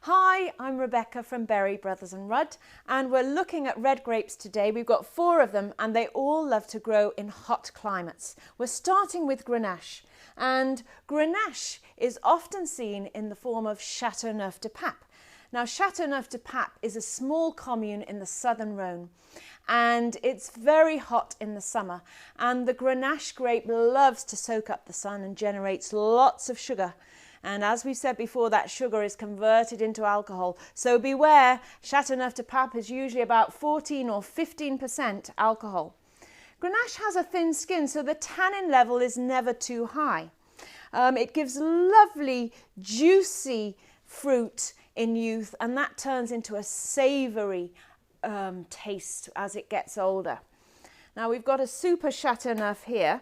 Hi, I'm Rebecca from Berry Brothers and Rudd, and we're looking at red grapes today. We've got 4 of them and they all love to grow in hot climates. We're starting with Grenache, and Grenache is often seen in the form of Châteauneuf-du-Pape. Now, Châteauneuf-du-Pape is a small commune in the southern Rhône, and it's very hot in the summer, and the Grenache grape loves to soak up the sun and generates lots of sugar. And as we said before, that sugar is converted into alcohol. So beware, Châteauneuf-du-Pape is usually about 14 or 15% alcohol. Grenache has a thin skin, so the tannin level is never too high. It gives lovely, juicy fruit in youth, and that turns into a savoury taste as it gets older. Now we've got a super Châteauneuf here.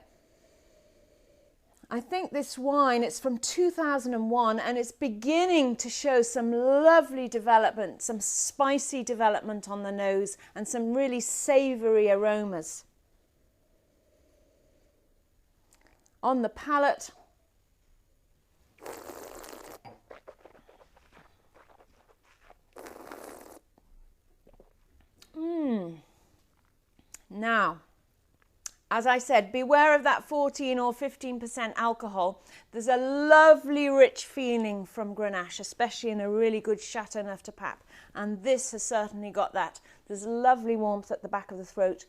I think this wine, it's from 2001, and it's beginning to show some lovely development, some spicy development on the nose and some really savoury aromas. On the palate, Now, as I said, beware of that 14 or 15% alcohol. There's a lovely rich feeling from Grenache, especially in a really good Châteauneuf-du-Pape. And this has certainly got that. There's lovely warmth at the back of the throat.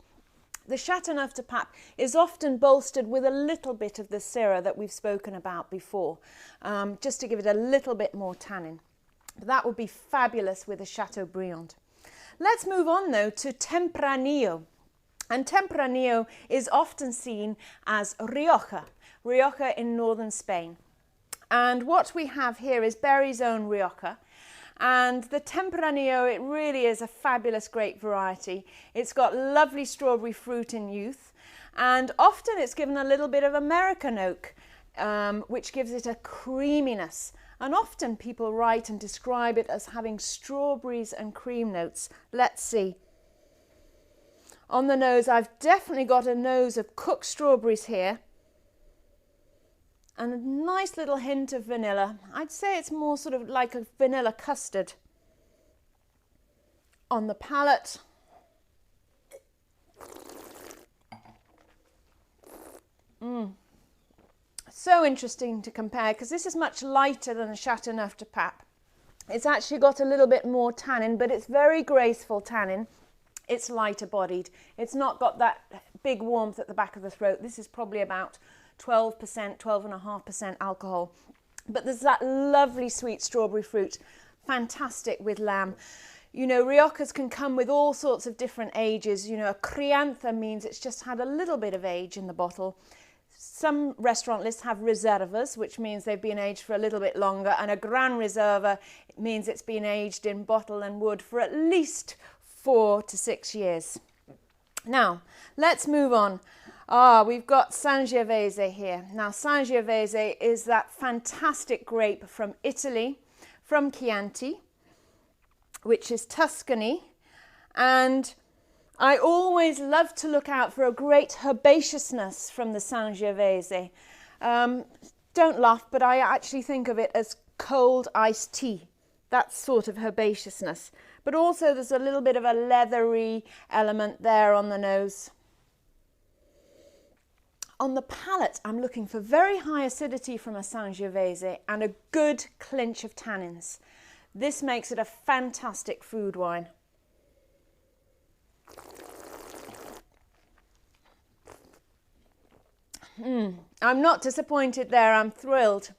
The Châteauneuf-du-Pape is often bolstered with a little bit of the Syrah that we've spoken about before, just to give it a little bit more tannin. But that would be fabulous with a Chateaubriand. Let's move on though to Tempranillo. And Tempranillo is often seen as Rioja in northern Spain. And what we have here is Berry's own Rioja. And the Tempranillo, it really is a fabulous grape variety. It's got lovely strawberry fruit in youth. And often it's given a little bit of American oak, which gives it a creaminess. And often people write and describe it as having strawberries and cream notes. Let's see. On the nose, I've definitely got a nose of cooked strawberries here and a nice little hint of vanilla. I'd say it's more sort of like a vanilla custard. On the palate, so interesting to compare because this is much lighter than the Châteauneuf-du-Pape. It's actually got a little bit more tannin, but it's very graceful tannin. It's lighter bodied. It's not got that big warmth at the back of the throat. This is probably about 12%, 12.5% alcohol. But there's that lovely sweet strawberry fruit. Fantastic with lamb. You know, Riojas can come with all sorts of different ages. You know, a crianza means it's just had a little bit of age in the bottle. Some restaurant lists have reservas, which means they've been aged for a little bit longer. And a Gran Reserva means it's been aged in bottle and wood for at least 4 to 6 years. Now, let's move on. We've got Sangiovese here. Now, Sangiovese is that fantastic grape from Italy, from Chianti, which is Tuscany. And I always love to look out for a great herbaceousness from the Sangiovese. Don't laugh, but I actually think of it as cold iced tea. That sort of herbaceousness. But also there's a little bit of a leathery element there on the nose. On the palate, I'm looking for very high acidity from a Sangiovese and a good clinch of tannins. This makes it a fantastic food wine. I'm not disappointed there, I'm thrilled.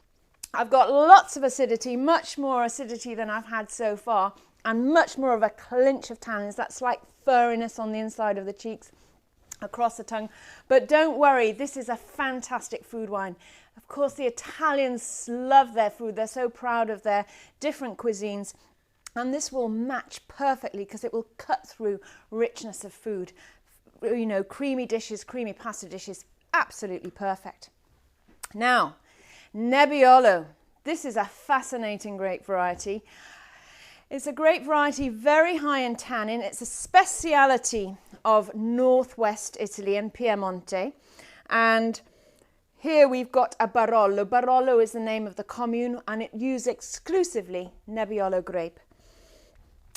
I've got lots of acidity, much more acidity than I've had so far, and much more of a clinch of tannins, that slight furriness on the inside of the cheeks, across the tongue. But don't worry, this is a fantastic food wine. Of course, the Italians love their food. They're so proud of their different cuisines. And this will match perfectly because it will cut through richness of food. You know, creamy dishes, creamy pasta dishes, absolutely perfect. Now, Nebbiolo. This is a fascinating grape variety. It's a grape variety very high in tannin. It's a speciality of northwest Italy and Piemonte. And Here we've got a Barolo. Barolo is the name of the commune and it uses exclusively Nebbiolo grape.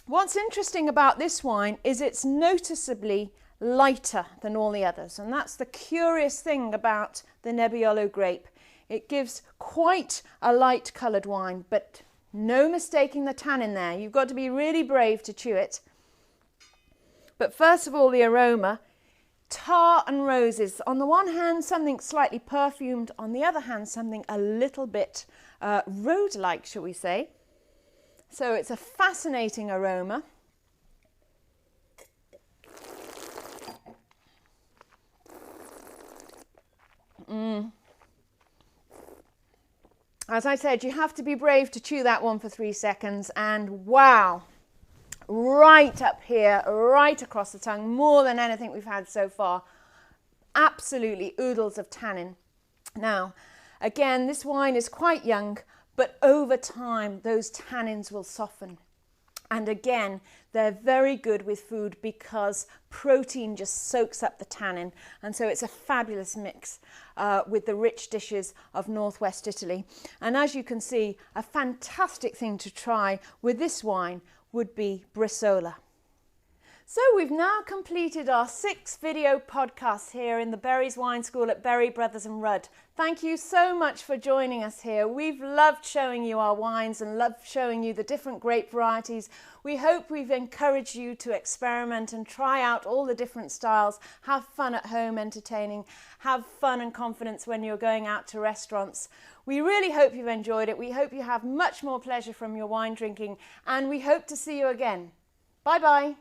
What's interesting about this wine is it's noticeably lighter than all the others, and that's the curious thing about the Nebbiolo grape. It gives quite a light coloured wine, but no mistaking the tannin there. You've got to be really brave to chew it. But first of all, the aroma, tar and roses. On the one hand, something slightly perfumed. On the other hand, something a little bit road-like, shall we say. So it's a fascinating aroma. As I said, you have to be brave to chew that one for 3 seconds, and wow, right up here, right across the tongue, more than anything we've had so far. Absolutely oodles of tannin. Now, again, this wine is quite young, but over time, those tannins will soften. And again, they're very good with food because protein just soaks up the tannin. And so it's a fabulous mix with the rich dishes of northwest Italy. And as you can see, a fantastic thing to try with this wine would be Brissola. So we've now completed our 6 video podcasts here in the Berries Wine School at Berry Brothers and Rudd. Thank you so much for joining us here. We've loved showing you our wines and loved showing you the different grape varieties. We hope we've encouraged you to experiment and try out all the different styles, have fun at home entertaining, have fun and confidence when you're going out to restaurants. We really hope you've enjoyed it. We hope you have much more pleasure from your wine drinking, and we hope to see you again. Bye-bye.